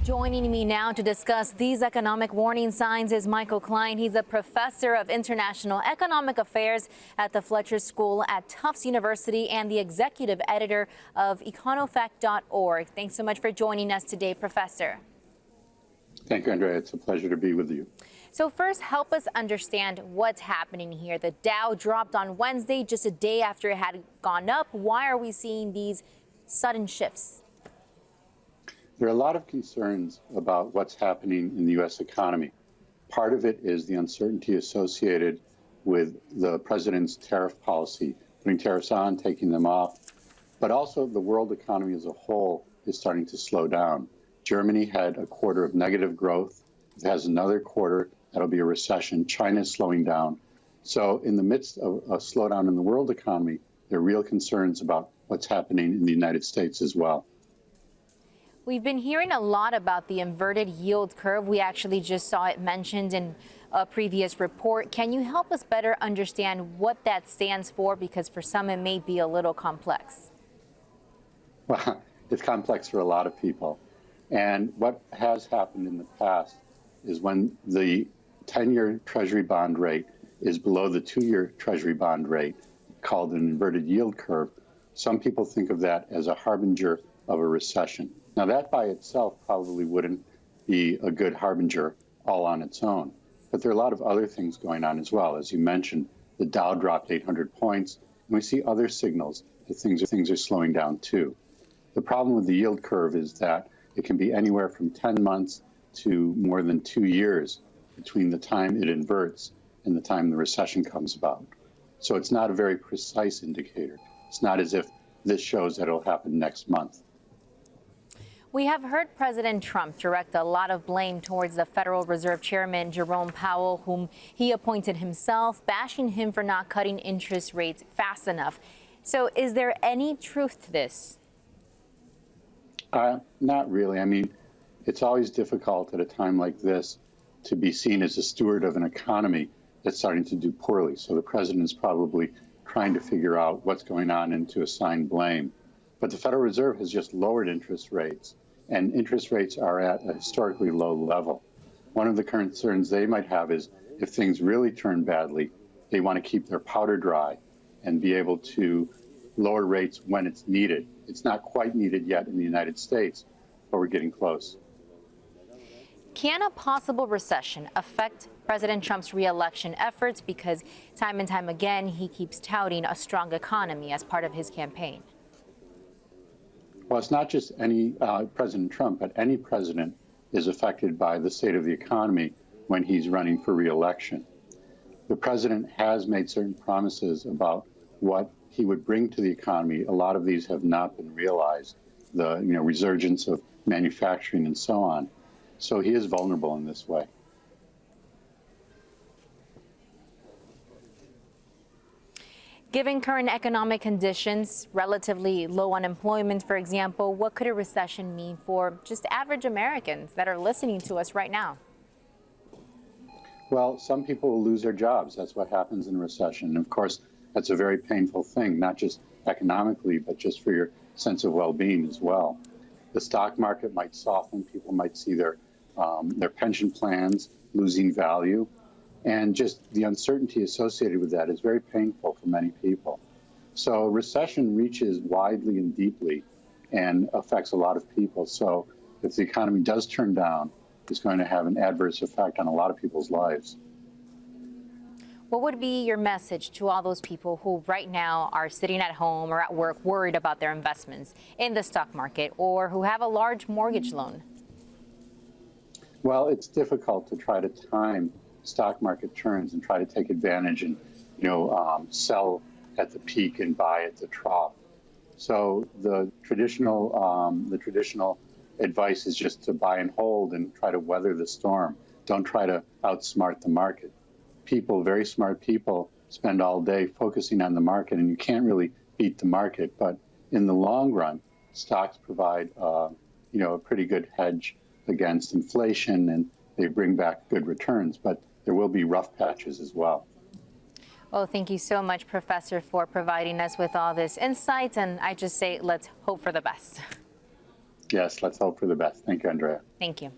Joining me now to discuss these economic warning signs is Michael Klein. He's a professor of international economic affairs at the Fletcher School at Tufts University and the executive editor of ECONOFACTOG. Thanks so much for joining us today, Professor. Thank you, Andrea. It's a pleasure to be with you. So first, help us understand what's happening here. The Dow dropped on Wednesday, just a day after it had gone up. Why are we seeing these sudden shifts? There are a lot of concerns about what's happening in the U.S. economy. Part of it is the uncertainty associated with the president's tariff policy, putting tariffs on, taking them off, but also the world economy as a whole is starting to slow down. Germany had a quarter of negative growth. It has another quarter that'll be a recession. China is slowing down. So in the midst of a slowdown in the world economy, there are real concerns about what's happening in the United States as well. We've been hearing a lot about the inverted yield curve. We actually just saw it mentioned in a previous report. Can you help us better understand what that stands for? Because for some, it may be a little complex. Well, it's complex for a lot of people. And what has happened in the past is when the 10-year Treasury bond rate is below the 2-year Treasury bond rate, called an inverted yield curve, some people think of that as a harbinger of a recession. Now, that by itself probably wouldn't be a good harbinger all on its own. But there are a lot of other things going on as well. As you mentioned, the Dow dropped 800 points, and we see other signals that things are slowing down too. The problem with the yield curve is that it can be anywhere from 10 months to more than 2 years between the time it inverts and the time the recession comes about. So it's not a very precise indicator. It's not as if this shows that it'll happen next month. We have heard President Trump direct a lot of blame towards the Federal Reserve Chairman Jerome Powell, whom he appointed himself, bashing him for not cutting interest rates fast enough. So is there any truth to this? Not really. I mean, it's always difficult at a time like this to be seen as a steward of an economy that's starting to do poorly. So the president is probably trying to figure out what's going on and to assign blame. But the Federal Reserve has just lowered interest rates, and interest rates are at a historically low level. One of the concerns they might have is if things really turn badly, they want to keep their powder dry and be able to lower rates when it's needed. It's not quite needed yet in the United States, but we're getting close. Can a possible recession affect President Trump's re-election efforts? Because time and time again, he keeps touting a strong economy as part of his campaign. Well, it's not just any President Trump, but any president is affected by the state of the economy when he's running for re-election. The president has made certain promises about what he would bring to the economy. A lot of these have not been realized, the resurgence of manufacturing and so on. So he is vulnerable in this way. Given current economic conditions, relatively low unemployment, for example, what could a recession mean for just average Americans that are listening to us right now? Well, some people will lose their jobs. That's what happens in a recession. And of course, that's a very painful thing, not just economically, but just for your sense of well-being as well. The stock market might soften. People might see their pension plans losing value. And just the uncertainty associated with that is very painful for many people. So recession reaches widely and deeply and affects a lot of people. So if the economy does turn down, it's going to have an adverse effect on a lot of people's lives. What would be your message to all those people who right now are sitting at home or at work worried about their investments in the stock market or who have a large mortgage loan? Well, it's difficult to try to time stock market turns and try to take advantage and sell at the peak and buy at the trough. So the traditional advice is just to buy and hold and try to weather the storm. Don't try to outsmart the market. People, very smart people, spend all day focusing on the market, and you can't really beat the market. But in the long run, stocks provide a pretty good hedge against inflation, and they bring back good returns. But there will be rough patches as well. Well, thank you so much, Professor, for providing us with all this insight. And I just say, let's hope for the best. Yes, let's hope for the best. Thank you, Andrea. Thank you.